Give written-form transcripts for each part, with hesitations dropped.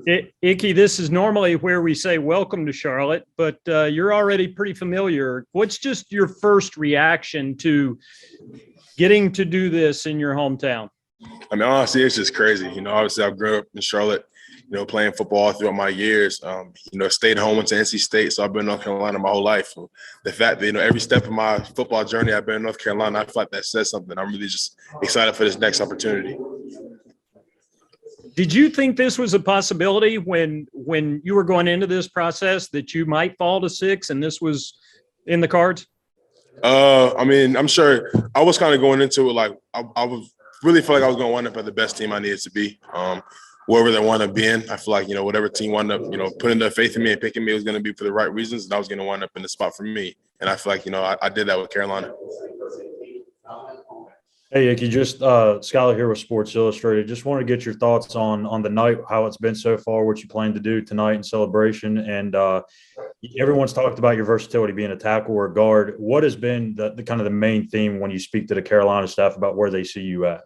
Ickey, this is normally where we say welcome to Charlotte, but you're already pretty familiar. What's just your first reaction to getting to do this in your hometown? I mean, honestly, it's just crazy. Obviously, I grew up in Charlotte, playing football throughout my years. Stayed home, went to NC State, so I've been in North Carolina my whole life. The fact that, every step of my football journey, I've been in North Carolina, I feel like that says something. I'm really just excited for this next opportunity. Did you think this was a possibility when you were going into this process that you might fall to 6 and this was in the cards? I mean, I'm sure I was kind of going into it like I was really feel like I was going to wind up at the best team I needed to be. Wherever they want to be in, I feel like, whatever team wound up, putting their faith in me and picking me was going to be for the right reasons, and I was going to wind up in the spot for me. And I feel like, I did that with Carolina. Hey, Ickey, just Skylar here with Sports Illustrated. Just want to get your thoughts on the night, how it's been so far, what you plan to do tonight in celebration. And everyone's talked about your versatility being a tackle or a guard. What has been the kind of the main theme when you speak to the Carolina staff about where they see you at?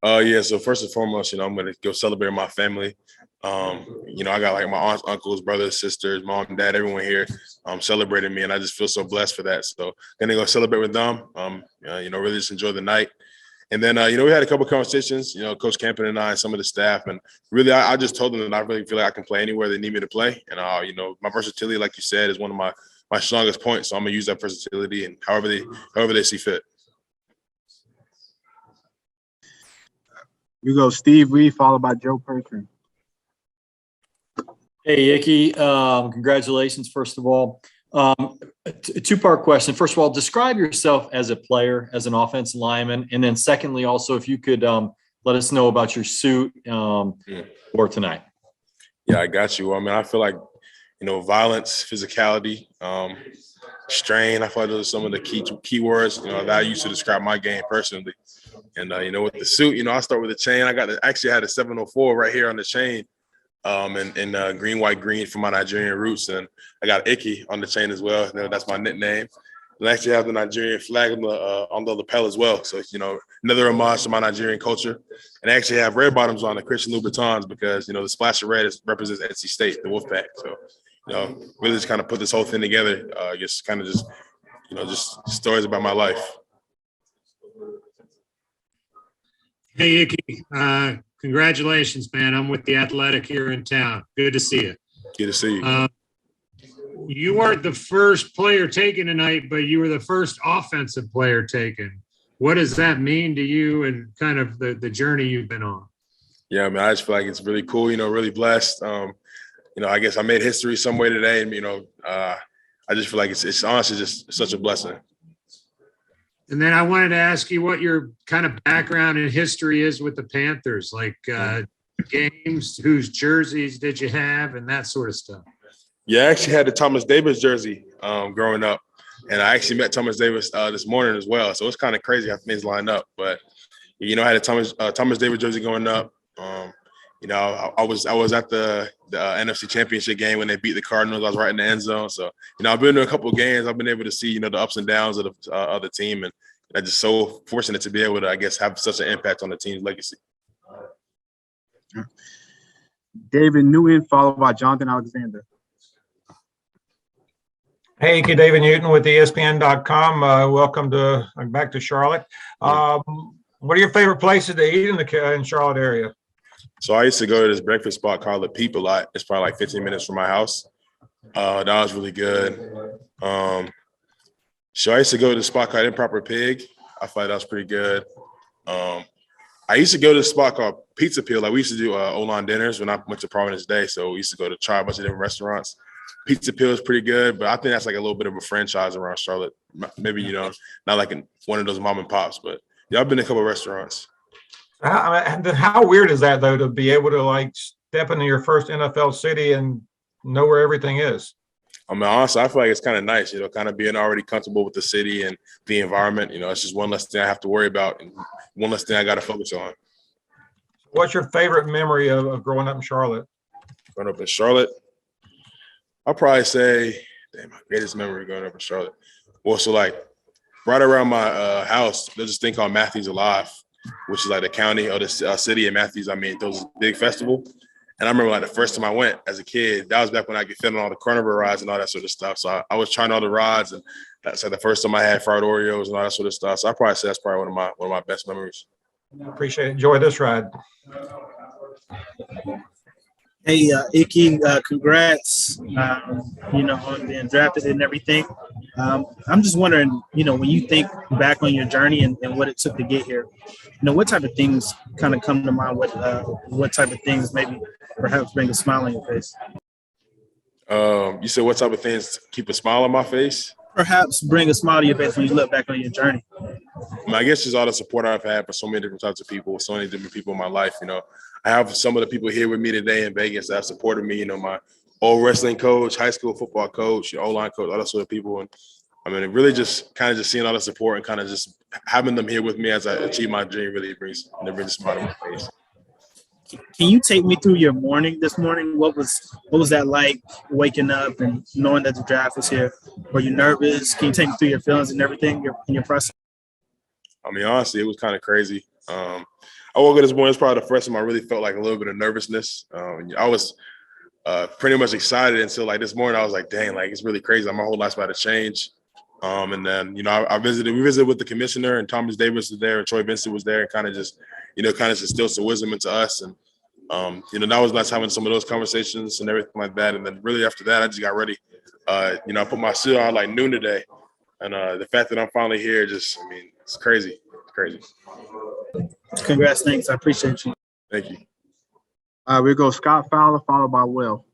Yeah, so first and foremost, I'm going to go celebrate my family. I got like my aunts, uncles, brothers, sisters, mom, dad, everyone here celebrating me, and I just feel so blessed for that. So going to go celebrate with them, really just enjoy the night. And then, we had a couple of conversations, Coach Campen and I and some of the staff. And really, I just told them that I really feel like I can play anywhere they need me to play. And, my versatility, like you said, is one of my strongest points. So I'm going to use that versatility and however they see fit. We go Steve Reed, followed by Joe Perkins. Hey, Ickey, congratulations, first of all. A two-part question. First of all, describe yourself as a player, as an offensive lineman. And then secondly, also, if you could let us know about your suit for tonight. Yeah, I got you. I mean, I feel like, violence, physicality, strain. I feel like those are some of the key words, that I use to describe my game personally. And, with the suit, I start with the chain. I actually had a 704 right here on the chain. And green, white, green for my Nigerian roots. And I got Ickey on the chain as well. That's my nickname. And I actually have the Nigerian flag on the lapel as well. So, another homage to my Nigerian culture. And I actually have red bottoms on the Christian Louboutins because, the splash of red represents NC State, the Wolfpack. So, really just kind of put this whole thing together. Just stories about my life. Hey, Ickey, congratulations, man. I'm with the Athletic here in town. Good to see you. Good to see you. You weren't the first player taken tonight, but you were the first offensive player taken. What does that mean to you and kind of the journey you've been on? Yeah, I mean, I just feel like it's really cool, really blessed. I guess I made history some way today. And, I just feel like it's honestly just such a blessing. And then I wanted to ask you what your kind of background and history is with the Panthers, like games, whose jerseys did you have, and that sort of stuff. Yeah, I actually had the Thomas Davis jersey growing up, and I actually met Thomas Davis this morning as well. So it's kind of crazy how things line up. But I had a Thomas Davis jersey going up. I was at the NFC Championship game when they beat the Cardinals. I was right in the end zone. So, I've been to a couple of games. I've been able to see, the ups and downs of the team. And I'm just so fortunate to be able to, I guess, have such an impact on the team's legacy. David Newton, followed by Jonathan Alexander. Hey, David Newton with ESPN.com. Welcome back to Charlotte. What are your favorite places to eat in Charlotte area? So I used to go to this breakfast spot called Le Peep a lot. It's probably like 15 minutes from my house. That was really good. So I used to go to this spot called Improper Pig. I thought that was pretty good. I used to go to this spot called Pizza Peel. Like we used to do Olan dinners when I went to Providence Day. So we used to go to try a bunch of different restaurants. Pizza Peel is pretty good, but I think that's like a little bit of a franchise around Charlotte. Maybe, not like one of those mom and pops, but yeah, I've been to a couple of restaurants. How weird is that, though, to be able to like step into your first NFL city and know where everything is? I mean, honestly, I feel like it's kind of nice, kind of being already comfortable with the city and the environment. It's just one less thing I have to worry about and one less thing I got to focus on. What's your favorite memory of growing up in Charlotte? Growing up in Charlotte, I'll probably say, my greatest memory growing up in Charlotte. Well, so like right around my house, there's this thing called Matthews Alive, which is like the county or the city of Matthews. I mean, those big festival. And I remember like the first time I went as a kid, that was back when I could fit on all the carnival rides and all that sort of stuff. So I was trying all the rides, and that's like the first time I had fried Oreos and all that sort of stuff. So I probably say that's probably one of my best memories. Appreciate it. Enjoy this ride. Hey, Ickey, congrats, on being drafted and everything. I'm just wondering, when you think back on your journey and what it took to get here, what type of things kind of come to mind? What type of things maybe perhaps bring a smile on your face? You said what type of things keep a smile on my face? Perhaps bring a smile to your face when you look back on your journey. I guess just all the support I've had from so many different types of people, so many different people in my life. I have some of the people here with me today in Vegas that have supported me. My old wrestling coach, high school football coach, O-line coach, all that sort of people. And I mean, it really just seeing all the support and kind of just having them here with me as I achieve my dream really brings a smile on my face. Can you take me through your morning this morning? What was that like, waking up and knowing that the draft was here? Were you nervous? Can you take me through your feelings and everything in your process? I mean, honestly, it was kind of crazy. I woke up this morning. It's probably the first time I really felt like a little bit of nervousness. I was pretty much excited until like this morning. I was like, dang, like it's really crazy. My whole life's about to change. And then, we visited with the commissioner, and Thomas Davis was there, and Troy Vincent was there, and kind of just instilled some wisdom into us. And, that was nice having some of those conversations and everything like that. And then really after that, I just got ready. I put my suit on like noon today. And the fact that I'm finally here, it's crazy. It's crazy. Congrats. Thanks. I appreciate you. Thank you. We go Scott Fowler, followed by Will.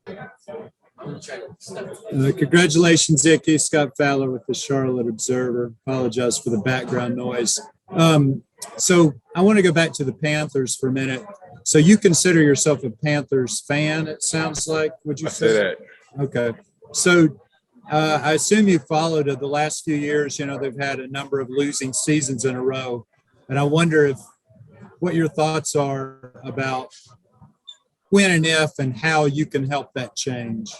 Congratulations, Ickey. Scott Fowler with the Charlotte Observer. Apologize for the background noise. So I want to go back to the Panthers for a minute. So you consider yourself a Panthers fan, it sounds like. Would you say that? Okay. So I assume you followed the last few years. They've had a number of losing seasons in a row. And I wonder what your thoughts are about when and if and how you can help that change.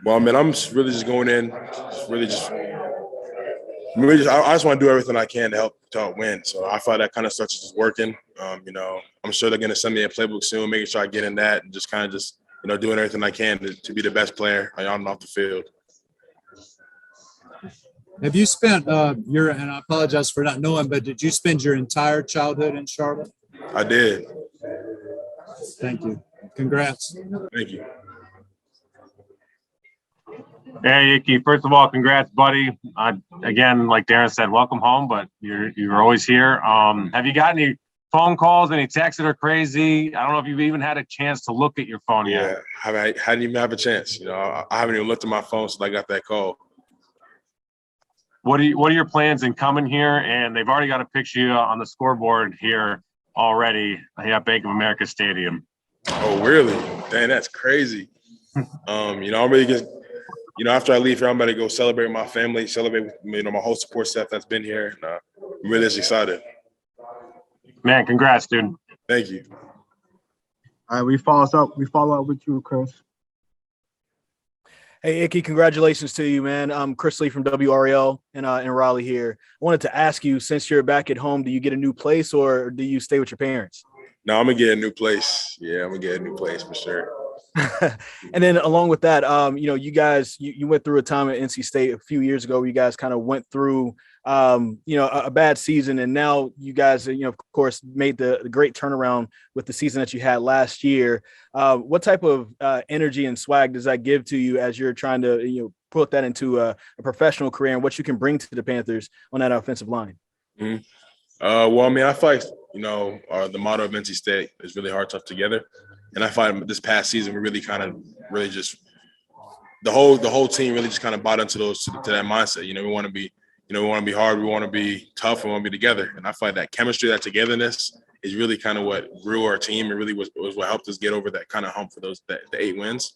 Well, I'm really just going in, I just want to do everything I can to help win. So I thought that kind of stuff is just working. I'm sure they're going to send me a playbook soon, making sure I get in that and just doing everything I can to be the best player on and off the field. Have you spent and I apologize for not knowing, but did you spend your entire childhood in Charlotte? I did. Thank you. Congrats. Thank you. Hey, Ickey. First of all, congrats, buddy. Again, like Darren said, welcome home, but you're always here. Have you got any phone calls, any texts that are crazy? I don't know if you've even had a chance to look at your phone yet. Yeah, I didn't even have a chance. I haven't even looked at my phone since I got that call. What are your plans in coming here? And they've already got a picture on the scoreboard here already at Bank of America Stadium. Oh, really? Dang, that's crazy. I'm really just, after I leave here, I'm going to go celebrate with my family, celebrate with my whole support staff that's been here. And I'm really just excited. Man, congrats, dude. Thank you. All right, we follow up with you, Chris. Hey, Ickey, congratulations to you, man. I'm Chris Lee from WRL in Raleigh here. I wanted to ask you, since you're back at home, do you get a new place or do you stay with your parents? No, I'm going to get a new place. Yeah, I'm going to get a new place for sure. And then along with that, you guys, you went through a time at NC State a few years ago where you guys kind of went through, a bad season. And now you guys, of course, made the great turnaround with the season that you had last year. What type of energy and swag does that give to you as you're trying to, put that into a professional career and what you can bring to the Panthers on that offensive line? Mm-hmm. I feel like, the motto of NC State is really hard, tough together. And I find this past season, we really just the whole team really just kind of bought into that mindset. We want to be, we want to be hard, we want to be tough, we want to be together. And I find that chemistry, that togetherness is really kind of what grew our team and really was what helped us get over that kind of hump for the 8 wins.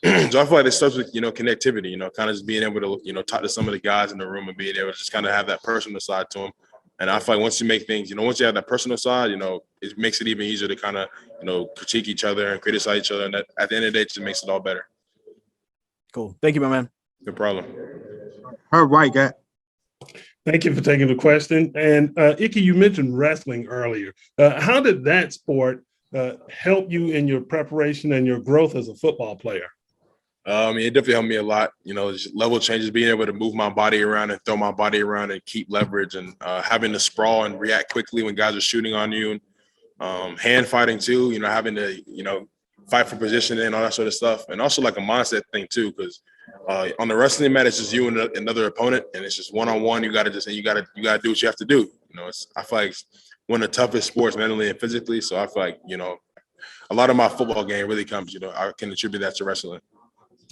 So I feel like it starts with, connectivity, kind of just being able to, talk to some of the guys in the room and being able to just kind of have that personal side to them. And I feel like once you make things, once you have that personal side, it makes it even easier to kind of, critique each other and criticize each other. And that, at the end of the day, it just makes it all better. Cool. Thank you, my man. No problem. All right, guy. Thank you for taking the question. And Ickey, you mentioned wrestling earlier. How did that sport help you in your preparation and your growth as a football player? It definitely helped me a lot. Just level changes, being able to move my body around and throw my body around and keep leverage, and having to sprawl and react quickly when guys are shooting on you. Hand fighting too, having to, fight for position and all that sort of stuff. And also like a mindset thing too, because on the wrestling mat, it's just you and another opponent, and it's just one-on-one. You got to do what you have to do. I feel like it's one of the toughest sports mentally and physically. So I feel like, a lot of my football game really comes, I can attribute that to wrestling.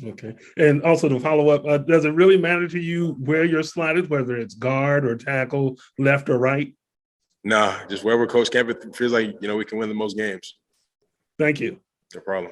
Okay. And also to follow up, does it really matter to you where you're slotted, whether it's guard or tackle, left or right? Nah, just wherever Coach Campbell feels like, we can win the most games. Thank you. No problem.